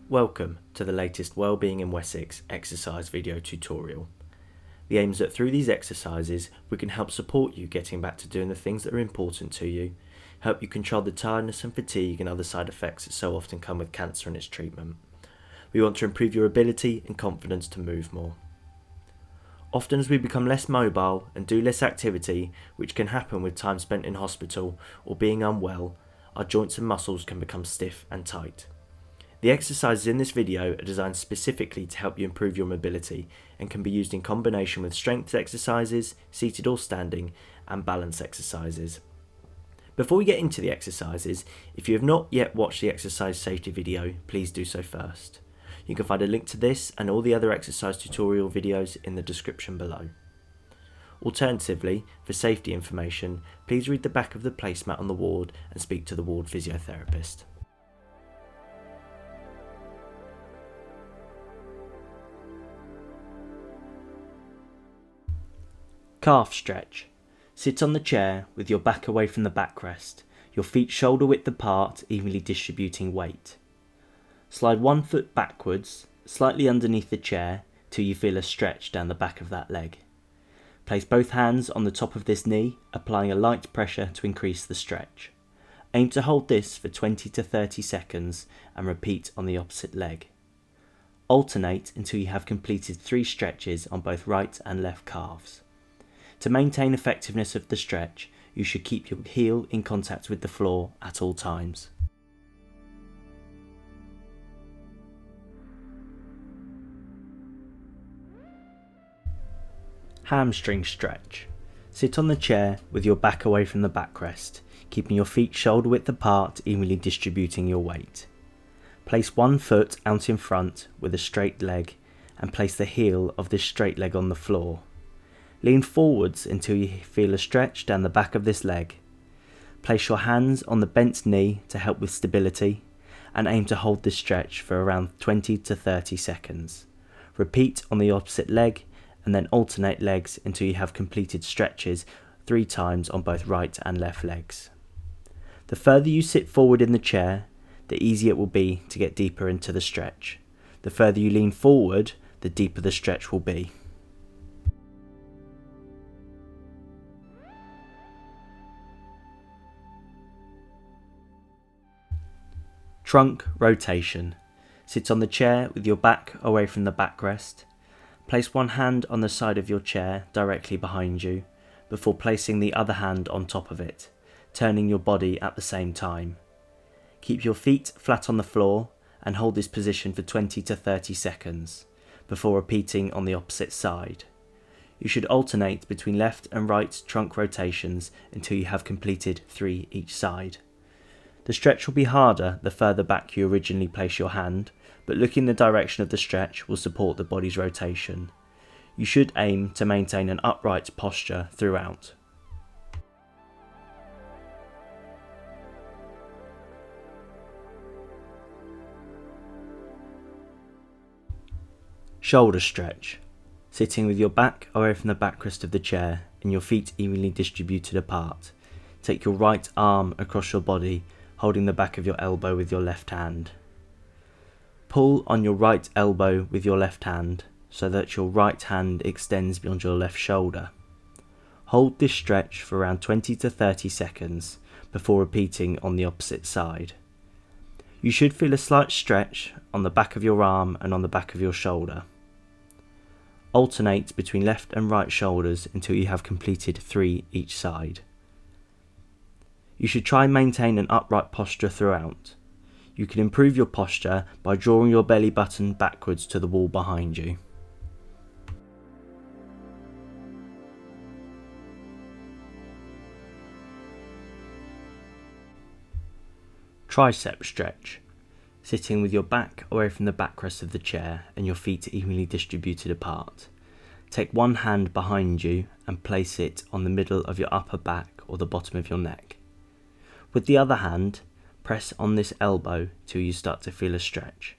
Welcome to the latest Wellbeing in Wessex exercise video tutorial. The aim is that through these exercises we can help support you getting back to doing the things that are important to you, help you control the tiredness and fatigue and other side effects that so often come with cancer and its treatment. We want to improve your ability and confidence to move more. Often as we become less mobile and do less activity, which can happen with time spent in hospital or being unwell, our joints and muscles can become stiff and tight. The exercises in this video are designed specifically to help you improve your mobility and can be used in combination with strength exercises, seated or standing, and balance exercises. Before we get into the exercises, if you have not yet watched the exercise safety video, please do so first. You can find a link to this and all the other exercise tutorial videos in the description below. Alternatively, for safety information, please read the back of the placemat on the ward and speak to the ward physiotherapist. Calf stretch. Sit on the chair with your back away from the backrest, your feet shoulder width apart, evenly distributing weight. Slide one foot backwards, slightly underneath the chair, till you feel a stretch down the back of that leg. Place both hands on the top of this knee, applying a light pressure to increase the stretch. Aim to hold this for 20 to 30 seconds and repeat on the opposite leg. Alternate until you have completed 3 stretches on both right and left calves. To maintain effectiveness of the stretch, you should keep your heel in contact with the floor at all times. Hamstring stretch. Sit on the chair with your back away from the backrest, keeping your feet shoulder width apart, evenly distributing your weight. Place one foot out in front with a straight leg and place the heel of this straight leg on the floor. Lean forwards until you feel a stretch down the back of this leg. Place your hands on the bent knee to help with stability and aim to hold this stretch for around 20 to 30 seconds. Repeat on the opposite leg and then alternate legs until you have completed stretches 3 times on both right and left legs. The further you sit forward in the chair, the easier it will be to get deeper into the stretch. The further you lean forward, the deeper the stretch will be. Trunk rotation. Sit on the chair with your back away from the backrest. Place one hand on the side of your chair directly behind you, before placing the other hand on top of it, turning your body at the same time. Keep your feet flat on the floor and hold this position for 20 to 30 seconds, before repeating on the opposite side. You should alternate between left and right trunk rotations until you have completed 3 each side. The stretch will be harder the further back you originally place your hand, but looking in the direction of the stretch will support the body's rotation. You should aim to maintain an upright posture throughout. Shoulder stretch. Sitting with your back away from the backrest of the chair and your feet evenly distributed apart. Take your right arm across your body, holding the back of your elbow with your left hand. Pull on your right elbow with your left hand so that your right hand extends beyond your left shoulder. Hold this stretch for around 20 to 30 seconds before repeating on the opposite side. You should feel a slight stretch on the back of your arm and on the back of your shoulder. Alternate between left and right shoulders until you have completed 3 each side. You should try and maintain an upright posture throughout. You can improve your posture by drawing your belly button backwards to the wall behind you. Tricep stretch. Sitting with your back away from the backrest of the chair and your feet evenly distributed apart. Take one hand behind you and place it on the middle of your upper back or the bottom of your neck. With the other hand, press on this elbow till you start to feel a stretch.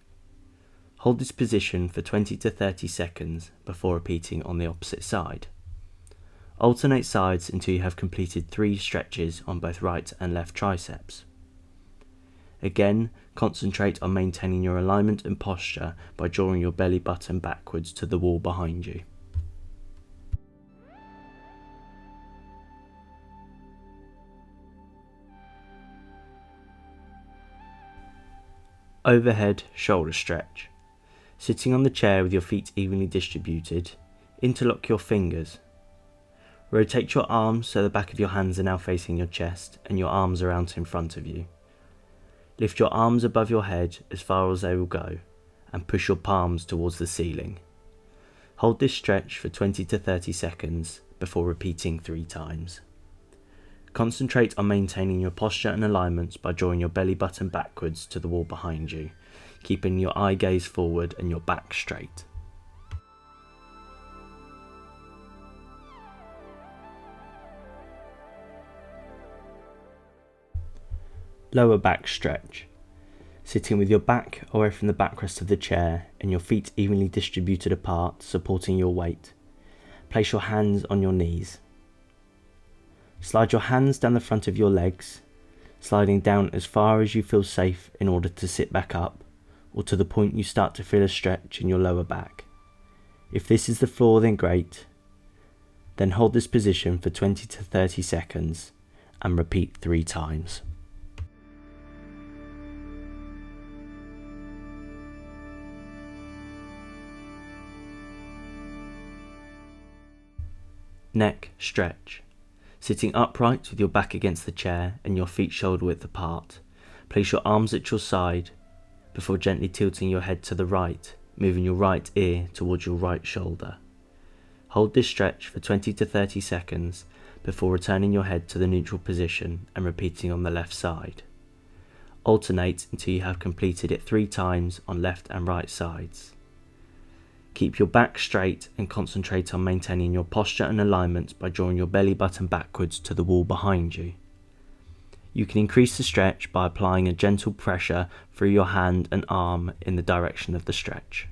Hold this position for 20 to 30 seconds before repeating on the opposite side. Alternate sides until you have completed 3 stretches on both right and left triceps. Again, concentrate on maintaining your alignment and posture by drawing your belly button backwards to the wall behind you. Overhead shoulder stretch. Sitting on the chair with your feet evenly distributed, interlock your fingers. Rotate your arms so the back of your hands are now facing your chest and your arms are out in front of you. Lift your arms above your head as far as they will go and push your palms towards the ceiling. Hold this stretch for 20 to 30 seconds before repeating 3 times. Concentrate on maintaining your posture and alignment by drawing your belly button backwards to the wall behind you, keeping your eye gaze forward and your back straight. Lower back stretch. Sitting with your back away from the backrest of the chair and your feet evenly distributed apart, supporting your weight. Place your hands on your knees. Slide your hands down the front of your legs, sliding down as far as you feel safe in order to sit back up, or to the point you start to feel a stretch in your lower back. If this is the floor, then great. Then hold this position for 20 to 30 seconds and repeat 3 times. Neck stretch. Sitting upright with your back against the chair and your feet shoulder width apart, place your arms at your side before gently tilting your head to the right, moving your right ear towards your right shoulder. Hold this stretch for 20 to 30 seconds before returning your head to the neutral position and repeating on the left side. Alternate until you have completed it 3 times on left and right sides. Keep your back straight and concentrate on maintaining your posture and alignment by drawing your belly button backwards to the wall behind you. You can increase the stretch by applying a gentle pressure through your hand and arm in the direction of the stretch.